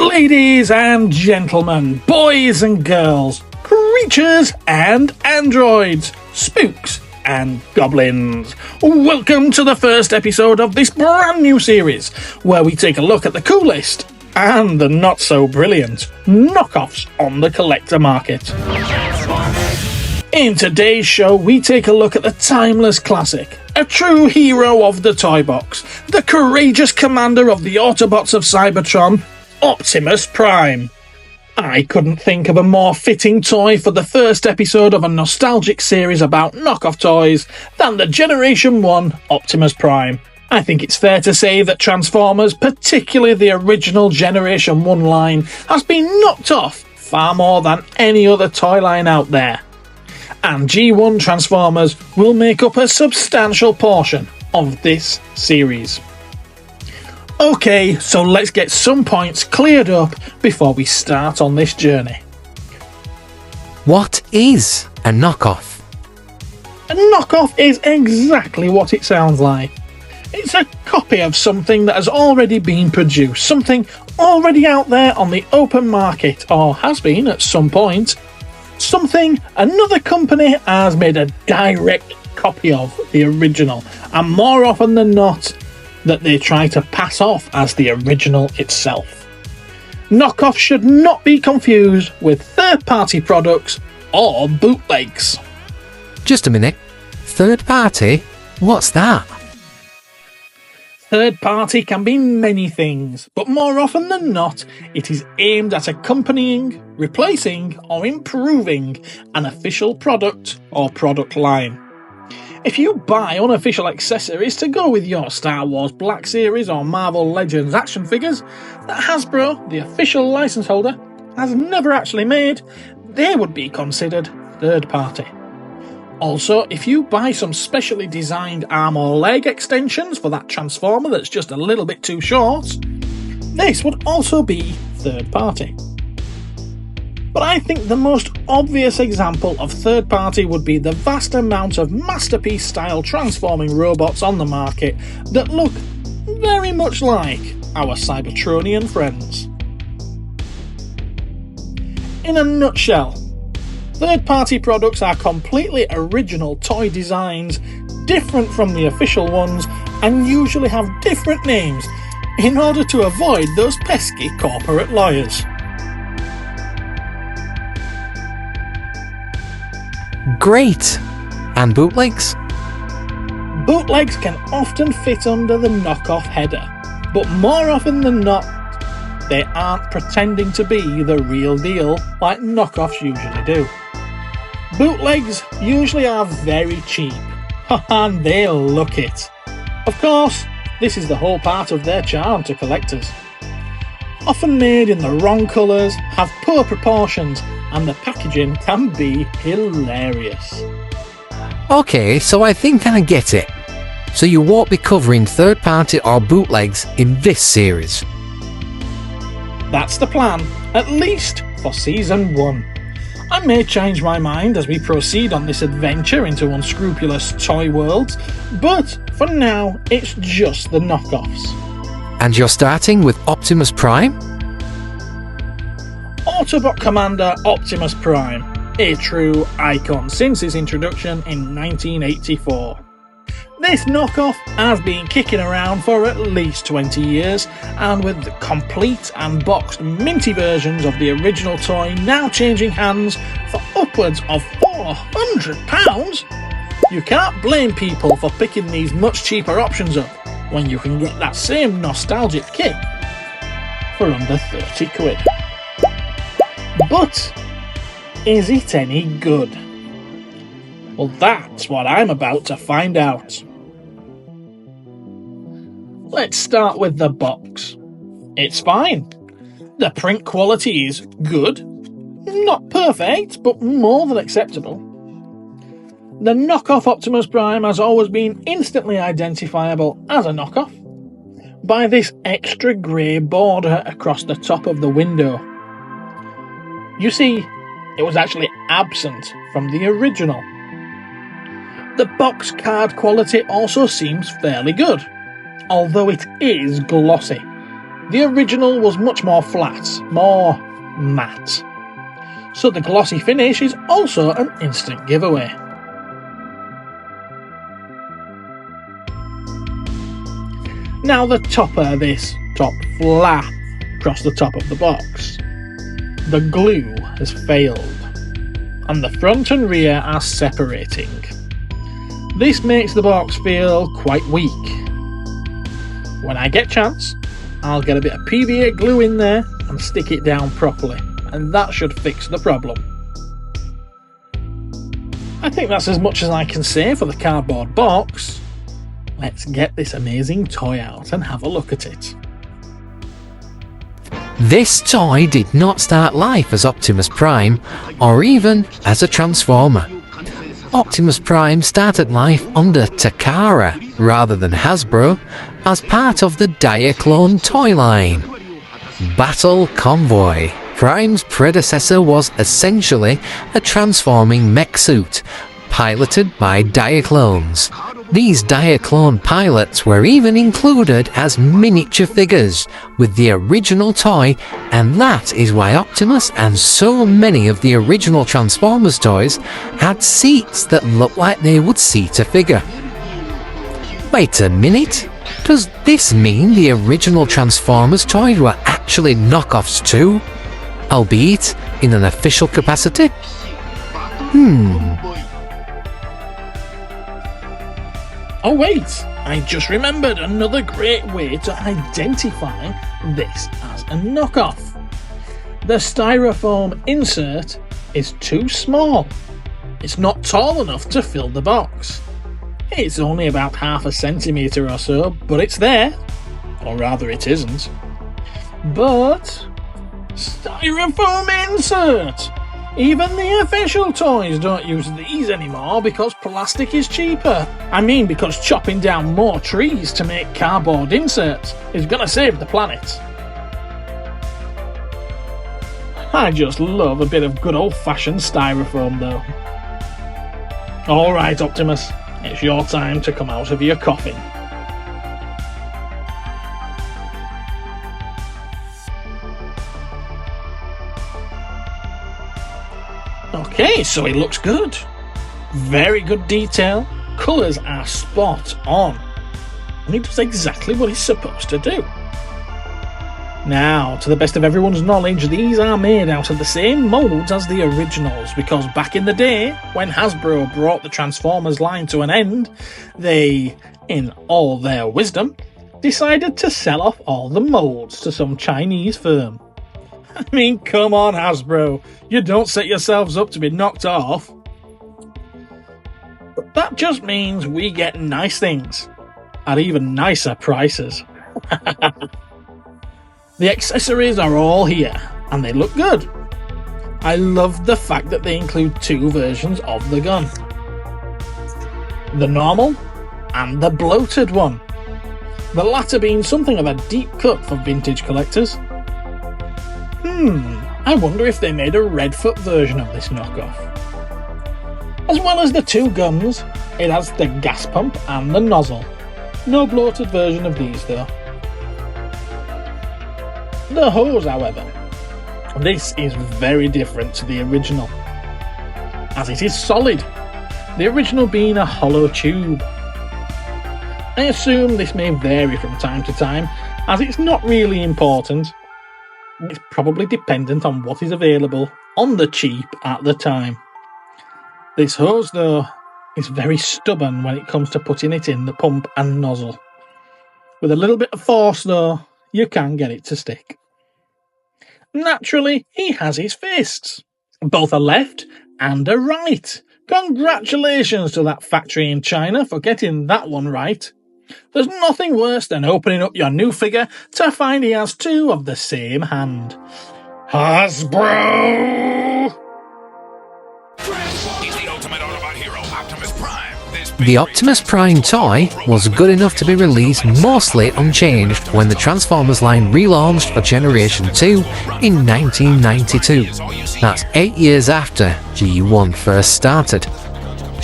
Ladies and gentlemen, boys and girls, creatures and androids, spooks and goblins, welcome to the first episode of this brand new series where we take a look at the coolest and the not so brilliant knockoffs on the collector market. In today's show, we take a look at the timeless classic, a true hero of the toy box, the courageous commander of the Autobots of Cybertron, Optimus Prime. I couldn't think of a more fitting toy for the first episode of a nostalgic series about knockoff toys than the Generation 1 Optimus Prime. I think it's fair to say that Transformers, particularly the original Generation 1 line, has been knocked off far more than any other toy line out there. And G1 Transformers will make up a substantial portion of this series. Okay, so let's get some points cleared up before we start on this journey. What is a knockoff? A knockoff is exactly what it sounds like. It's a copy of something that has already been produced, something already out there on the open market, or has been at some point. Something another company has made a direct copy of the original, and more often than not, that they try to pass off as the original itself. Knockoffs should not be confused with third-party products or bootlegs. Just a minute. Third party? What's that? Third party can be many things, but more often than not, it is aimed at accompanying, replacing, or improving an official product or product line. If you buy unofficial accessories to go with your Star Wars Black Series or Marvel Legends action figures that Hasbro, the official license holder, has never actually made, they would be considered third party. Also, if you buy some specially designed arm or leg extensions for that Transformer that's just a little bit too short, this would also be third party. But I think the most obvious example of third party would be the vast amount of masterpiece style transforming robots on the market that look very much like our Cybertronian friends. In a nutshell, third-party products are completely original toy designs, different from the official ones, and usually have different names in order to avoid those pesky corporate lawyers. Great! And bootlegs? Bootlegs can often fit under the knockoff header, but more often than not, they aren't pretending to be the real deal like knockoffs usually do. Bootlegs usually are very cheap, and they'll look it. Of course, this is the whole part of their charm to collectors. Often made in the wrong colours, have poor proportions, and the packaging can be hilarious. Okay, so I think I get it. So you won't be covering third party or bootlegs in this series? That's the plan, at least for Season 1. I may change my mind as we proceed on this adventure into unscrupulous toy worlds, but for now, it's just the knockoffs. And you're starting with Optimus Prime? Autobot Commander Optimus Prime, a true icon since his introduction in 1984. This knockoff has been kicking around for at least 20 years, and with the complete and boxed minty versions of the original toy now changing hands for upwards of £400, you can't blame people for picking these much cheaper options up when you can get that same nostalgic kick for under 30 quid. But is it any good? Well, that's what I'm about to find out. Let's start with the box. It's fine. The print quality is good. Not perfect, but more than acceptable. The knockoff Optimus Prime has always been instantly identifiable as a knockoff by this extra grey border across the top of the window. You see, it was actually absent from the original. The box card quality also seems fairly good, although it is glossy. The original was much more flat, more matte. So the glossy finish is also an instant giveaway. Now the topper, this top flap across the top of the box. The glue has failed, and the front and rear are separating. This makes the box feel quite weak. When I get a chance, I'll get a bit of PVA glue in there and stick it down properly, and that should fix the problem. I think that's as much as I can say for the cardboard box. Let's get this amazing toy out and have a look at it. This toy did not start life as Optimus Prime, or even as a Transformer. Optimus Prime started life under Takara, rather than Hasbro, as part of the Diaclone toy line. Battle Convoy, Prime's predecessor, was essentially a transforming mech suit, piloted by Diaclones. These Diaclone pilots were even included as miniature figures with the original toy, and that is why Optimus and so many of the original Transformers toys had seats that looked like they would seat a figure. Wait a minute, does this mean the original Transformers toys were actually knockoffs too? Albeit in an official capacity? Oh wait, I just remembered another great way to identify this as a knockoff. The styrofoam insert is too small. It's not tall enough to fill the box. It's only about half a centimetre or so, but it's there. Or rather it isn't. But styrofoam insert! Even the official toys don't use these anymore because plastic is cheaper. I mean, because chopping down more trees to make cardboard inserts is gonna save the planet. I just love a bit of good old-fashioned styrofoam though. Alright Optimus, it's your time to come out of your coffin. Okay, so it looks good. Very good detail, colours are spot on, and it does exactly what it's supposed to do. Now, to the best of everyone's knowledge, these are made out of the same moulds as the originals, because back in the day, when Hasbro brought the Transformers line to an end, they, in all their wisdom, decided to sell off all the moulds to some Chinese firm. I mean, come on Hasbro, you don't set yourselves up to be knocked off. But that just means we get nice things, at even nicer prices. The accessories are all here, and they look good. I love the fact that they include two versions of the gun. The normal, and the bloated one. The latter being something of a deep cut for vintage collectors. I wonder if they made a Redfoot version of this knockoff. As well as the two guns, it has the gas pump and the nozzle. No bloated version of these though. The hose, however, this is very different to the original, as it is solid, the original being a hollow tube. I assume this may vary from time to time, as it's not really important. It's probably dependent on what is available on the cheap at the time. This hose, though, is very stubborn when it comes to putting it in the pump and nozzle. With a little bit of force, though, you can get it to stick. Naturally, he has his fists, both a left and a right. Congratulations to that factory in China for getting that one right. There's nothing worse than opening up your new figure to find he has two of the same hand. Hasbro! He's the ultimate Autobot hero, Optimus Prime. The Optimus Prime toy was good enough to be released mostly unchanged when the Transformers line relaunched for Generation 2 in 1992. That's 8 years after G1 first started.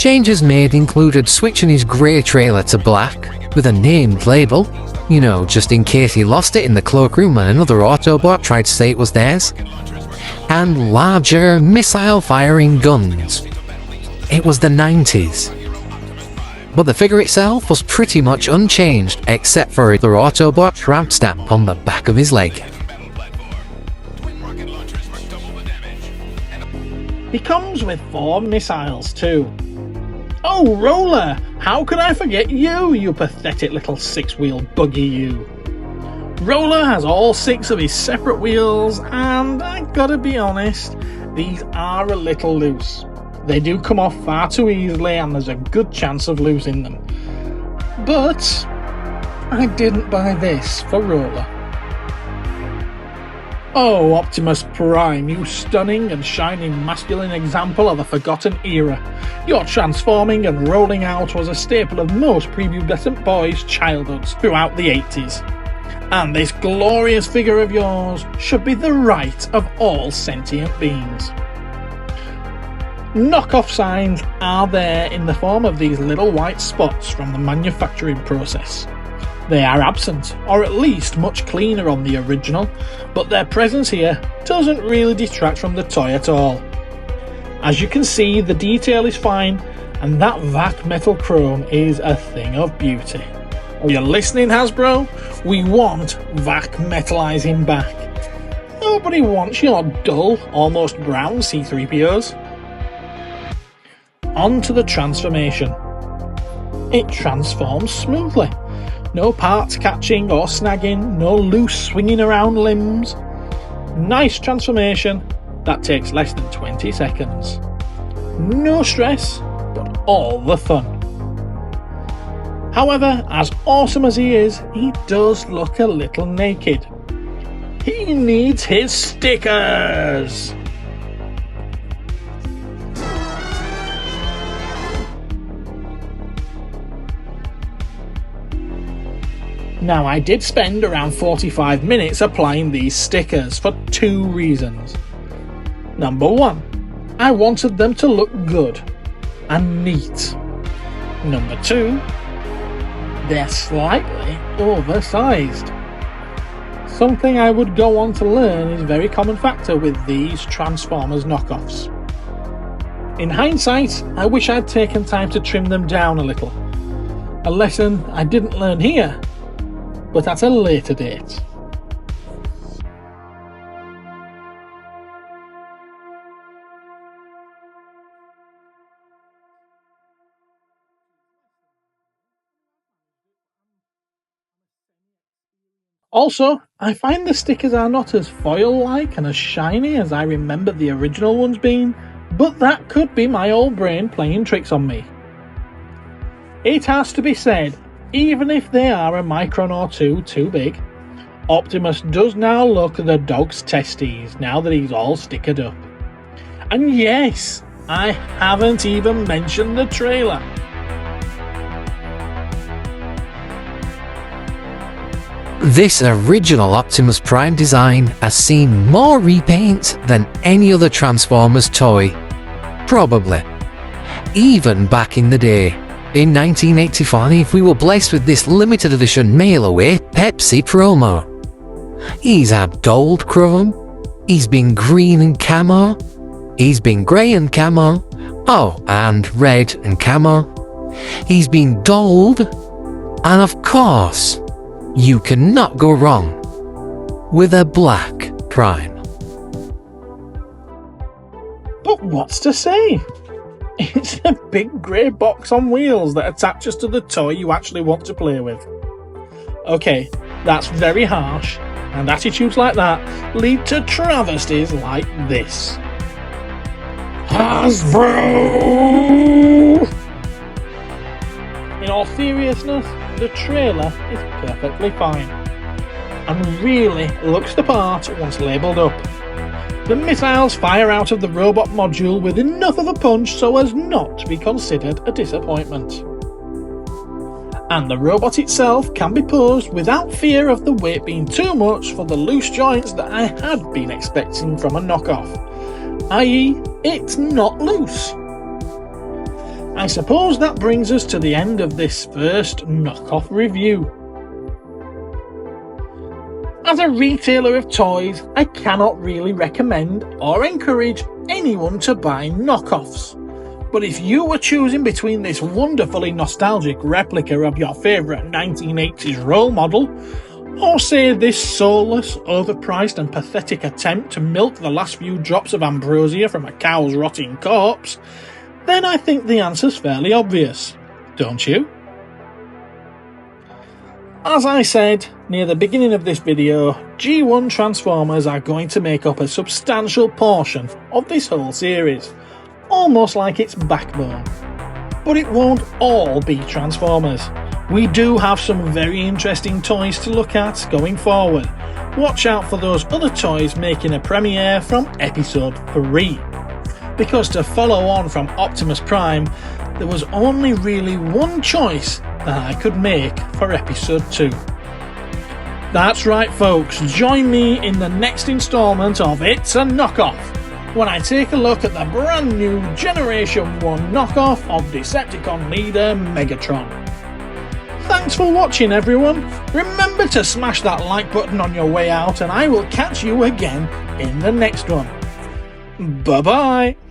Changes made included switching his grey trailer to black, with a named label, you know, just in case he lost it in the cloakroom and another Autobot tried to say it was theirs, and larger missile-firing guns. It was the 90s. But the figure itself was pretty much unchanged, except for the Autobot tramp stamp on the back of his leg. He comes with 4 missiles too. Oh, Roller! How could I forget you, you pathetic little 6-wheel buggy you? Roller has all 6 of his separate wheels, and I gotta be honest, these are a little loose. They do come off far too easily, and there's a good chance of losing them. But I didn't buy this for Roller. Oh, Optimus Prime, you stunning and shining masculine example of a forgotten era. Your transforming and rolling out was a staple of most prepubescent boys' childhoods throughout the 80s. And this glorious figure of yours should be the right of all sentient beings. Knockoff signs are there in the form of these little white spots from the manufacturing process. They are absent, or at least much cleaner on the original, but their presence here doesn't really detract from the toy at all. As you can see, the detail is fine, and that vac metal chrome is a thing of beauty. Are you listening, Hasbro? We want vac metalizing back. Nobody wants your dull, almost brown C-3POs. On to the transformation. It transforms smoothly. No parts catching or snagging, no loose swinging around limbs. Nice transformation that takes less than 20 seconds. No stress, but all the fun. However, as awesome as he is, he does look a little naked. He needs his stickers! Now, I did spend around 45 minutes applying these stickers for 2 reasons. Number 1, I wanted them to look good and neat. Number 2, they're slightly oversized. Something I would go on to learn is a very common factor with these Transformers knockoffs. In hindsight, I wish I'd taken time to trim them down a little. A lesson I didn't learn here, but at a later date. Also, I find the stickers are not as foil-like and as shiny as I remember the original ones being, but that could be my old brain playing tricks on me. It has to be said, even if they are a micron or 2 too big, Optimus does now look the dog's testes now that he's all stickered up. And yes, I haven't even mentioned the trailer. This original Optimus Prime design has seen more repaints than any other Transformers toy. Probably. Even back in the day. In 1985, we were blessed with this limited edition mail-away Pepsi promo. He's had gold chrome, he's been green and camo, he's been grey and camo, oh, and red and camo. He's been gold, and of course, you cannot go wrong with a black Prime. But what's to say? It's a big grey box on wheels that attaches to the toy you actually want to play with. Okay, that's very harsh, and attitudes like that lead to travesties like this. Hasbro! In all seriousness, the trailer is perfectly fine, and really looks the part once labelled up. The missiles fire out of the robot module with enough of a punch so as not to be considered a disappointment. And the robot itself can be posed without fear of the weight being too much for the loose joints that I had been expecting from a knockoff, i.e. it's not loose. I suppose that brings us to the end of this first knockoff review. As a retailer of toys, I cannot really recommend or encourage anyone to buy knockoffs. But if you were choosing between this wonderfully nostalgic replica of your favourite 1980s role model, or say this soulless, overpriced and pathetic attempt to milk the last few drops of ambrosia from a cow's rotting corpse, then I think the answer's fairly obvious, don't you? As I said near the beginning of this video, G1 Transformers are going to make up a substantial portion of this whole series, almost like its backbone. But it won't all be Transformers. We do have some very interesting toys to look at going forward. Watch out for those other toys making a premiere from episode 3. Because to follow on from Optimus Prime, there was only really one choice that I could make for episode 2. That's right folks, join me in the next instalment of It's a Knockoff, when I take a look at the brand new Generation 1 knockoff of Decepticon leader Megatron. Thanks for watching everyone, remember to smash that like button on your way out and I will catch you again in the next one. Bye bye!